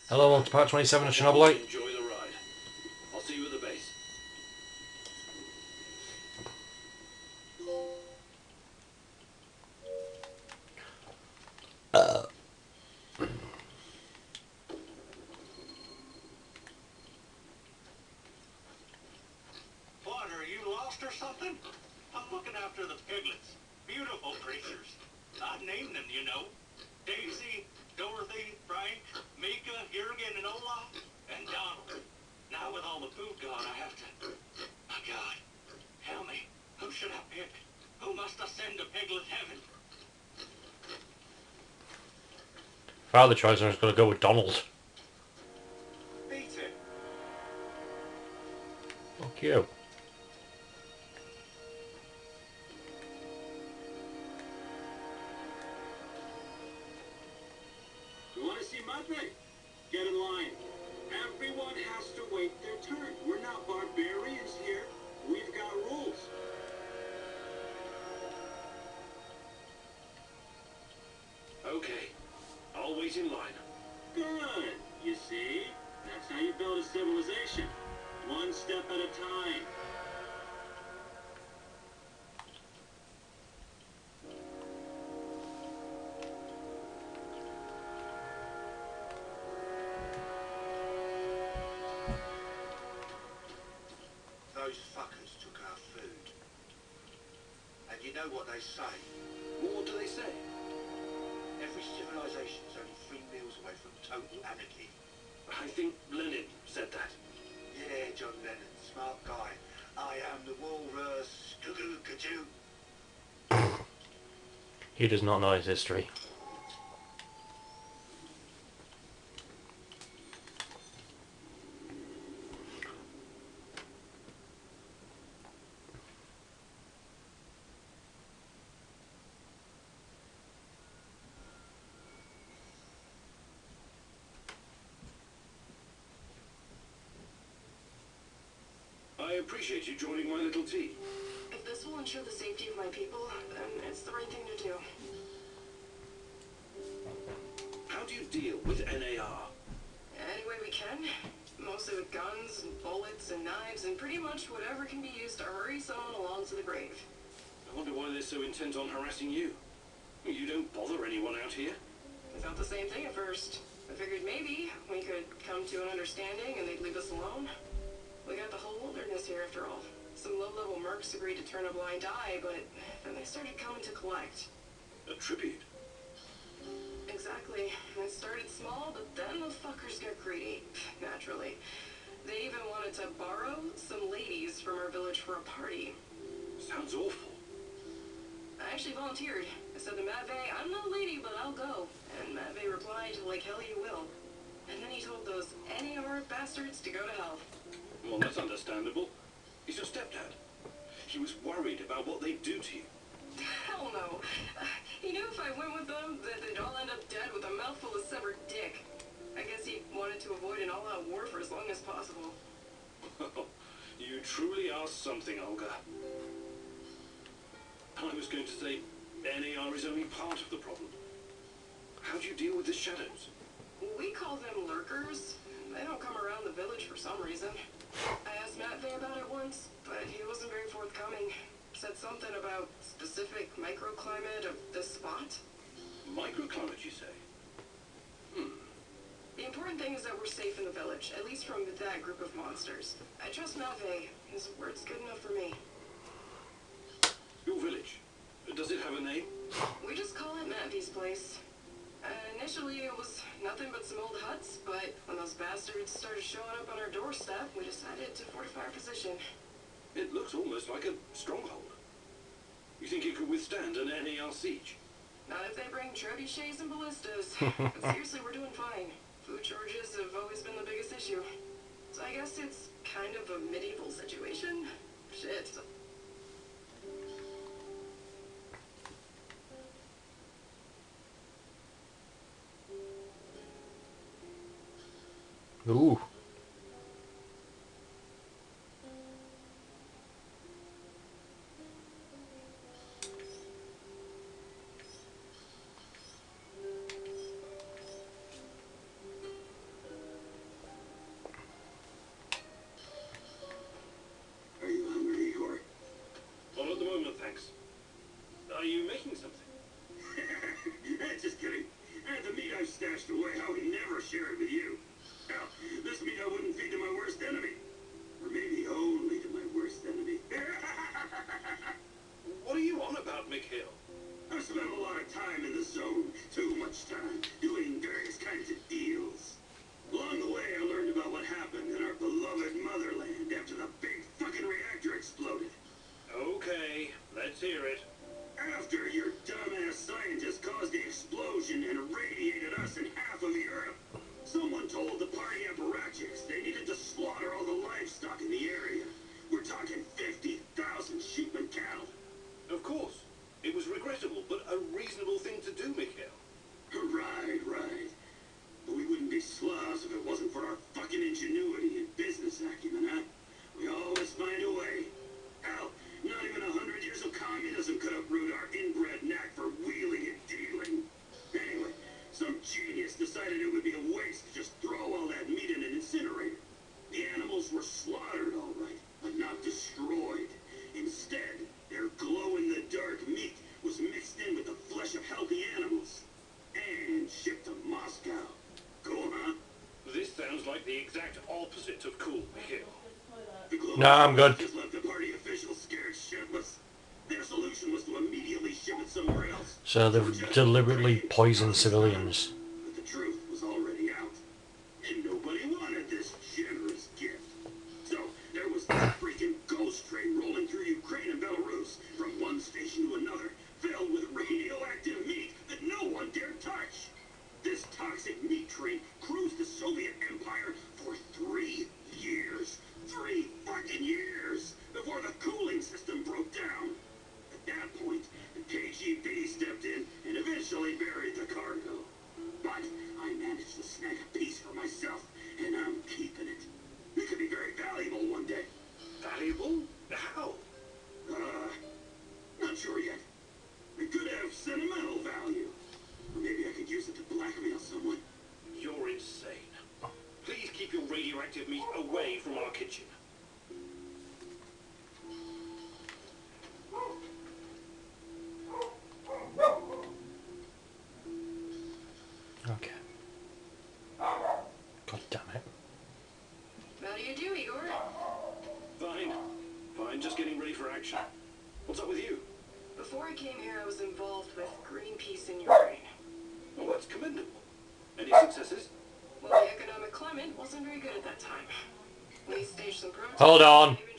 Hello, on to part 27 of Chernobylite. Enjoy the ride. I'll see you at the base. What, are you lost or something? I'm looking after the piglets. Beautiful creatures. I've named them, you know. Daisy, Dorothy, Frank, Mika, Jurgen, and Olaf, and Donald. Now with all the food gone, I have to... My God, tell me, who should I pick? Who must I send to piglet heaven? Father choice, I'm just going to go with Donald. Beat it. Fuck you. You want to see my thing? Get in line. Everyone has to wait their turn. We're not barbarians here. We've got rules. Okay. I'll wait in line. Good. You see? That's how you build a civilization. One step at a time. Those fuckers took our food. And you know what they say? What do they say? Every civilization's only 3 meals away from total anarchy. I think Lenin said that. Yeah, John Lennon, smart guy. I am the walrus. Goo-goo, ka-choo. He does not know his history. I appreciate you joining my little team. If this will ensure the safety of my people, then it's the right thing to do. How do you deal with NAR? Any way we can. Mostly with guns, and bullets, and knives, and pretty much whatever can be used to hurry someone along to the grave. I wonder why they're so intent on harassing you. You don't bother anyone out here. I thought the same thing at first. I figured maybe we could come to an understanding and they'd leave us alone. We got the whole wilderness here after all. Some low-level mercs agreed to turn a blind eye, but then they started coming to collect. A tribute. Exactly. It started small, but then the fuckers got greedy. Naturally. They even wanted to borrow some ladies from our village for a party. Sounds awful. I actually volunteered. I said to Matvey, I'm no lady, but I'll go. And Matvey replied, like hell you will. And then he told those NAR bastards to go to hell. Well, that's understandable. He's your stepdad. He was worried about what they'd do to you. Hell no. He knew if I went with them, that they'd all end up dead with a mouthful of severed dick. I guess he wanted to avoid an all-out war for as long as possible. You truly are something, Olga. I was going to say, NAR is only part of the problem. How do you deal with the shadows? We call them lurkers. They don't come around the village for some reason. I asked Matvey about it once, but he wasn't very forthcoming. Said something about specific microclimate of this spot. Microclimate, you say? The important thing is that we're safe in the village, at least from that group of monsters. I trust Matvey. His word's good enough for me. Your village, does it have a name? We just call it Matvey's place. Initially, it was nothing but some old huts, but when those bastards started showing up on our doorstep, we decided to fortify our position. It looks almost like a stronghold. You think it could withstand an NAR siege? Not if they bring trebuchets and ballistas. But seriously, we're doing fine. Food shortages have always been the biggest issue. So I guess it's kind of a medieval situation. Shit. Ooh. Someone told the party apparatchiks they needed to slaughter all the livestock in the area. We're talking 50,000 sheep and cattle. Of course. It was regrettable, but a reasonable thing to do, Mikhail. Right. But we wouldn't be Slavs if it wasn't for our fucking ingenuity and business acumen, huh? We always find a way. Hell, not even 100 years of communism could uproot our inbred knack for wheeling and dealing. Anyway, some genius decided it would be a waste to just throw all that meat in an incinerator. The animals were slaughtered, all right, but not destroyed. Instead, their glow-in-the-dark meat was mixed in with the flesh of healthy animals and shipped to Moscow. Cool, huh? This sounds like the exact opposite of cool, Mikhail. The global Nah, I'm good. just left the party officials scared shitless. Their solution was to immediately ship it somewhere else. So they've deliberately poisoned civilians. But the truth was already out. And nobody wanted this generous gift. So there was this freaking ghost train rolling through Ukraine and Belarus from one station to another, filled with radioactive meat that no one dared touch. This toxic meat train cruised the Soviet Empire for 3 years. 3 fucking years before the cooling system broke down. At that point, the KGB stepped in and eventually buried the cargo. But I managed to snag a piece for myself, and I'm keeping it. It could be very valuable one day. Valuable? How? Not sure yet. It could have sentimental value. Or maybe I could use it to blackmail someone. You're insane. Please keep your radioactive meat away from our kitchen. Okay. God damn it. How do you do, Igor? Fine, just getting ready for action. What's up with you? Before I came here, I was involved with Greenpeace in Ukraine. Well, that's commendable. Any successes? Well, the economic climate wasn't very good at that time. We staged some protests. Hold on. Maybe